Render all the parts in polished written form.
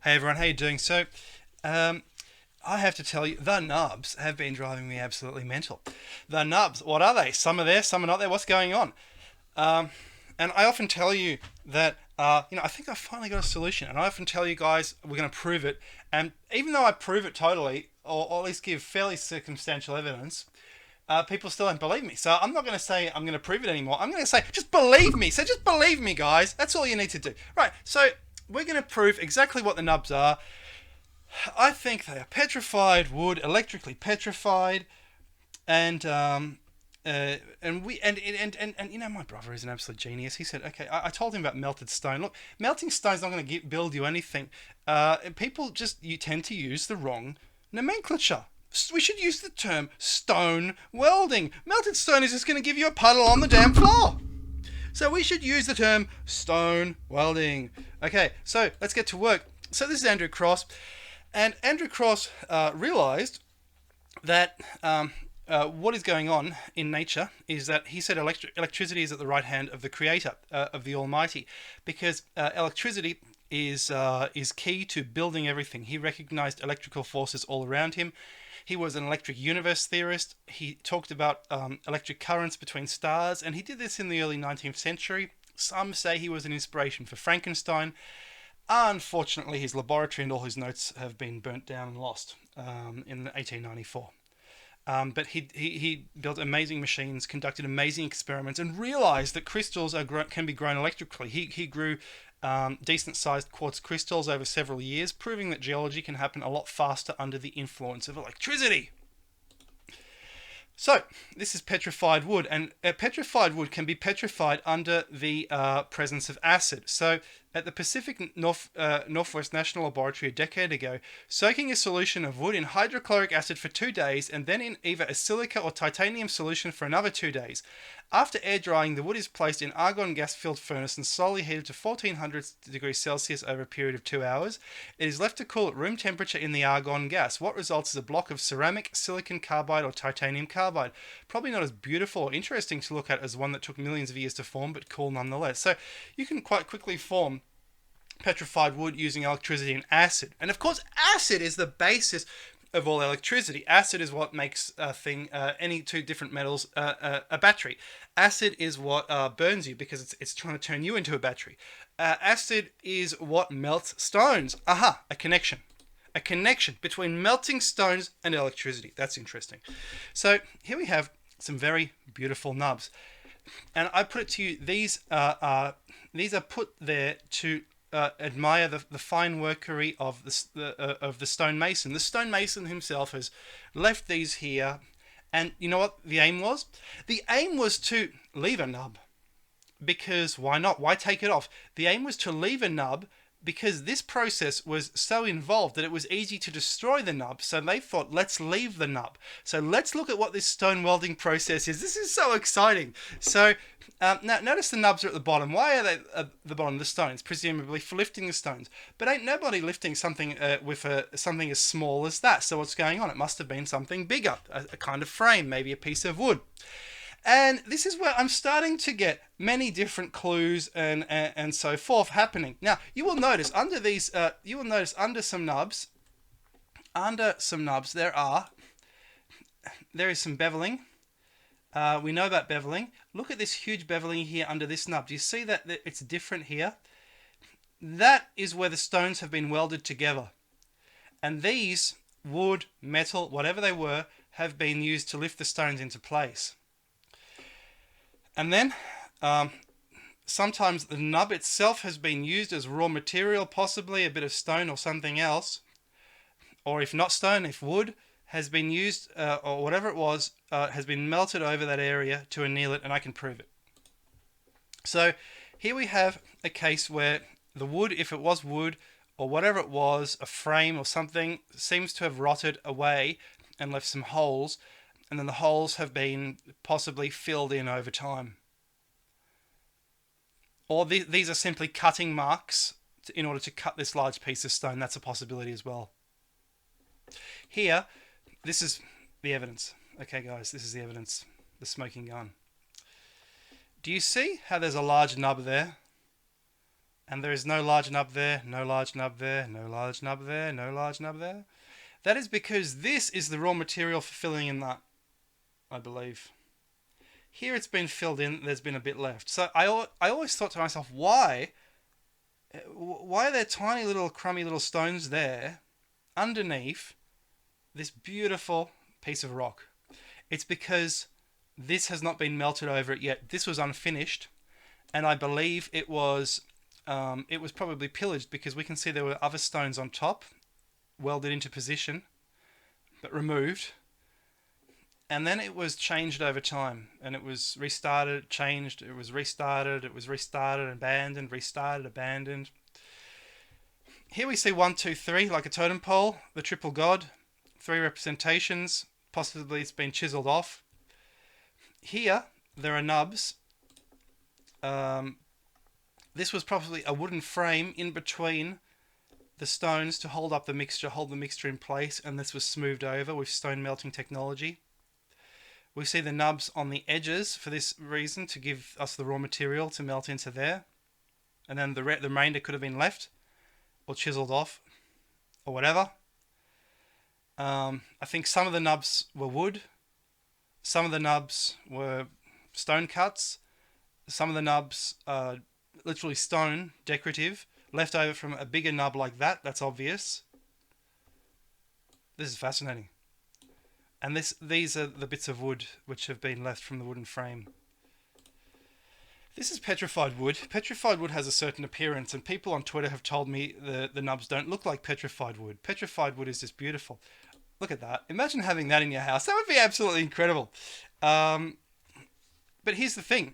Hey everyone, how you doing? Um, I have to tell you, the nubs have been driving me absolutely mental. The nubs, what are they? Some are there, some are not there. What's going on? Um, and I often tell you that, I think I've finally got a solution. And I often tell you guys, we're going to prove it. And even though I prove it totally, or at least give fairly circumstantial evidence, people still don't believe me. So I'm not going to say I'm going to prove it anymore. I'm going to say, just believe me. So just believe me, guys. That's all you need to do. Right, so we're going to prove exactly what the nubs are. I think they are petrified wood, electrically petrified, and my brother is an absolute genius. He said, okay, I told him about melted stone. Look, melting stone's not going to build you anything. People just you tend to use the wrong nomenclature. We should use the term stone welding. Melted stone is just going to give you a puddle on the damn floor. So we should use the term stone welding. Okay, so let's get to work. So this is Andrew Cross. And Andrew Cross realized that what is going on in nature is that he said electricity is at the right hand of the Creator, of the Almighty, because electricity is key to building everything. He recognized electrical forces all around him. He was an electric universe theorist. He talked about electric currents between stars, and he did this in the early 19th century. Some say he was an inspiration for Frankenstein. Unfortunately, his laboratory and all his notes have been burnt down and lost in 1894. But he built amazing machines, conducted amazing experiments, and realized that crystals can be grown electrically. He grew decent-sized quartz crystals over several years, proving that geology can happen a lot faster under the influence of electricity. So, this is petrified wood, and petrified wood can be petrified under the presence of acid. So, at the Pacific Northwest National Laboratory a decade ago, soaking a solution of wood in hydrochloric acid for 2 days and then in either a silica or titanium solution for another 2 days. After air drying, the wood is placed in argon gas-filled furnace and slowly heated to 1400 degrees Celsius over a period of 2 hours. It is left to cool at room temperature in the argon gas. What results is a block of ceramic, silicon carbide, or titanium carbide. Probably not as beautiful or interesting to look at as one that took millions of years to form, but cool nonetheless. So you can quite quickly form petrified wood using electricity and acid. And of course, acid is the basis of all electricity. Acid is what makes any two different metals a battery. Acid is what burns you because it's trying to turn you into a battery. Acid is what melts stones. Aha, a connection. A connection between melting stones and electricity. That's interesting. So here we have some very beautiful nubs. And I put it to you, these are put there to admire the fine workery of the stonemason. The stonemason himself has left these here, and you know what the aim was? The aim was to leave a nub, because why not? Why take it off? The aim was to leave a nub because this process was so involved that it was easy to destroy the nub. So they thought, let's leave the nub. So let's look at what this stone welding process is. This is so exciting. So now notice the nubs are at the bottom. Why are they at the bottom? The stones, presumably for lifting the stones. But ain't nobody lifting something with something as small as that. So what's going on? It must have been something bigger, a kind of frame, maybe a piece of wood. And this is where I'm starting to get many different clues and so forth happening. Now, you will notice under these, under some nubs, there is some beveling. We know about beveling. Look at this huge beveling here under this nub. Do you see that it's different here? That is where the stones have been welded together. And these, wood, metal, whatever they were, have been used to lift the stones into place. And then sometimes the nub itself has been used as raw material, possibly a bit of stone or something else. Or if not stone, if wood has been used, or whatever it was, has been melted over that area to anneal it, and I can prove it. So here we have a case where the wood, if it was wood, or whatever it was, a frame or something, seems to have rotted away and left some holes. And then the holes have been possibly filled in over time. Or these are simply cutting marks in order to cut this large piece of stone. That's a possibility as well. Here, this is the evidence. Okay, guys, this is the evidence. The smoking gun. Do you see how there's a large nub there? And there is no large nub there, no large nub there, no large nub there, no large nub there. That is because this is the raw material for filling in that, I believe. Here it's been filled in, there's been a bit left. So I always thought to myself, why are there tiny little crummy little stones there underneath this beautiful piece of rock? It's because this has not been melted over it yet. This was unfinished, and I believe it was probably pillaged, because we can see there were other stones on top, welded into position, but removed. And then it was changed over time, and it was restarted, changed, it was restarted, abandoned, restarted, abandoned. Here we see 1, 2, 3, like a totem pole, the triple god, 3 representations, possibly it's been chiseled off. Here, there are nubs. This was probably a wooden frame in between the stones to hold up the mixture, hold the mixture in place, and this was smoothed over with stone melting technology. We see the nubs on the edges for this reason, to give us the raw material to melt into there. And then the remainder could have been left or chiseled off or whatever. I think some of the nubs were wood. Some of the nubs were stone cuts. Some of the nubs are literally stone, decorative, left over from a bigger nub like that. That's obvious. This is fascinating. And these are the bits of wood which have been left from the wooden frame. This is petrified wood. Petrified wood has a certain appearance, and people on Twitter have told me the nubs don't look like petrified wood. Petrified wood is just beautiful. Look at that. Imagine having that in your house. That would be absolutely incredible. But here's the thing.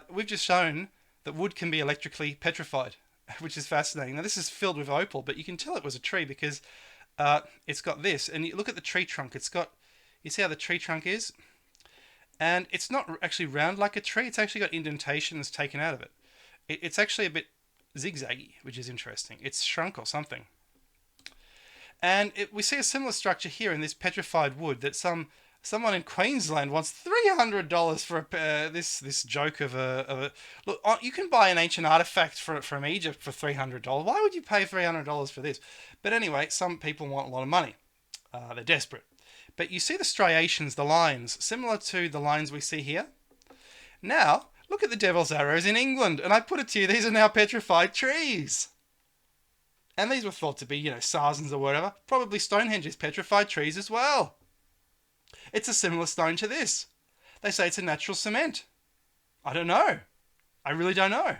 We've just shown that wood can be electrically petrified, which is fascinating. Now, this is filled with opal, but you can tell it was a tree because it's got this. And you look at the tree trunk. You see how the tree trunk is? And it's not actually round like a tree. It's actually got indentations taken out of it. It's actually a bit zigzaggy, which is interesting. It's shrunk or something. And we see a similar structure here in this petrified wood that someone in Queensland wants $300 for this joke of a look. You can buy an ancient artifact from Egypt for $300. Why would you pay $300 for this? But anyway, some people want a lot of money. They're desperate. But you see the striations, the lines, similar to the lines we see here. Now, look at the devil's arrows in England. And I put it to you, these are now petrified trees. And these were thought to be, Sarzens or whatever. Probably Stonehenge is petrified trees as well. It's a similar stone to this. They say it's a natural cement. I don't know. I really don't know.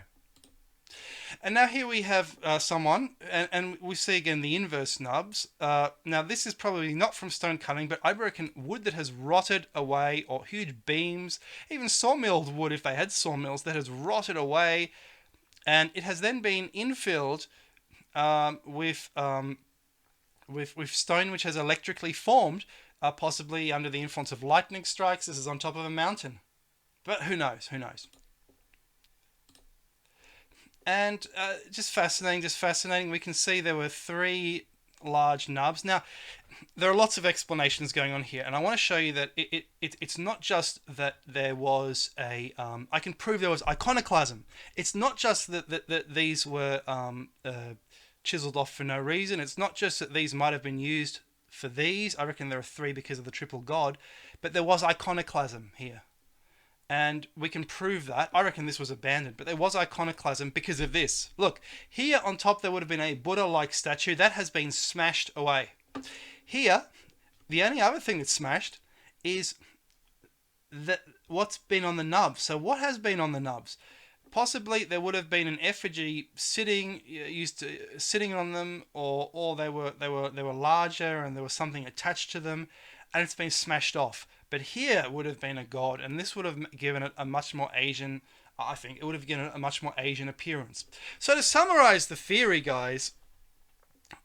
And now here we have someone, and we see again the inverse nubs. Now this is probably not from stone cutting, but I reckon wood that has rotted away, or huge beams, even sawmilled wood if they had sawmills, that has rotted away, and it has then been infilled with stone which has electrically formed, possibly under the influence of lightning strikes. This is on top of a mountain, but who knows? Who knows? And just fascinating. We can see there were 3 large nubs. Now, there are lots of explanations going on here, and I want to show you that it's not just that there was I can prove there was iconoclasm. It's not just that these were chiseled off for no reason. It's not just that these might have been used for these. I reckon there are 3 because of the triple god, but there was iconoclasm here. And we can prove that. I reckon this was abandoned, but there was iconoclasm because of this. Look, here on top there would have been a Buddha-like statue. That has been smashed away. Here, the only other thing that's smashed is what's been on the nubs. So what has been on the nubs? Possibly there would have been an effigy sitting on them, or they were larger and there was something attached to them, and it's been smashed off. But here would have been a god, and this would have given it a much more Asian, I think, it would have given it a much more Asian appearance. So to summarize the theory, guys,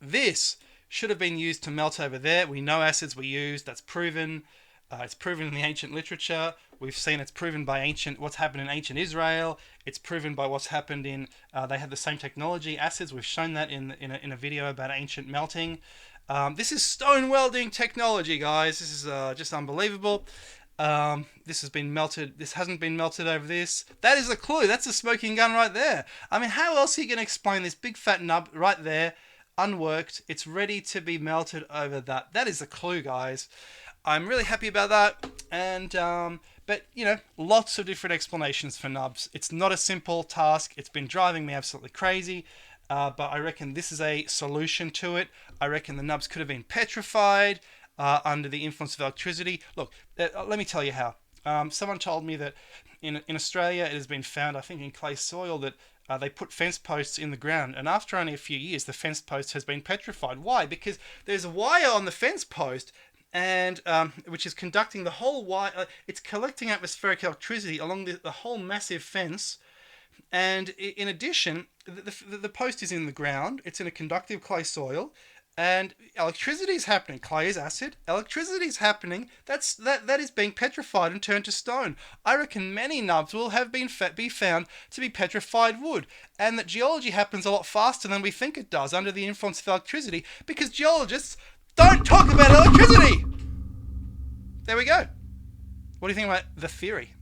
this should have been used to melt over there. We know acids were used, that's proven. It's proven in the ancient literature. We've seen it's proven by what's happened in ancient Israel. It's proven by what's happened in, they had the same technology, acids. We've shown that in a video about ancient melting. This is stone welding technology, guys. This is just unbelievable. This has been melted. This hasn't been melted over this. That is a clue. That's a smoking gun right there. I mean, how else are you going to explain this big fat nub right there, unworked? It's ready to be melted over that. That is a clue, guys. I'm really happy about that. And but you know, lots of different explanations for nubs. It's not a simple task. It's been driving me absolutely crazy. But I reckon this is a solution to it. I reckon the nubs could have been petrified under the influence of electricity. Look, let me tell you how. Someone told me that in Australia it has been found, I think in clay soil, that they put fence posts in the ground, and after only a few years, the fence post has been petrified. Why? Because there's a wire on the fence post, and which is conducting the whole wire. It's collecting atmospheric electricity along the whole massive fence. And in addition, the post is in the ground. It's in a conductive clay soil, and electricity is happening. Clay is acid. Electricity is happening. That is being petrified and turned to stone. I reckon many nubs will have be found to be petrified wood, and that geology happens a lot faster than we think it does under the influence of electricity, because geologists don't talk about electricity. There we go. What do you think about the theory?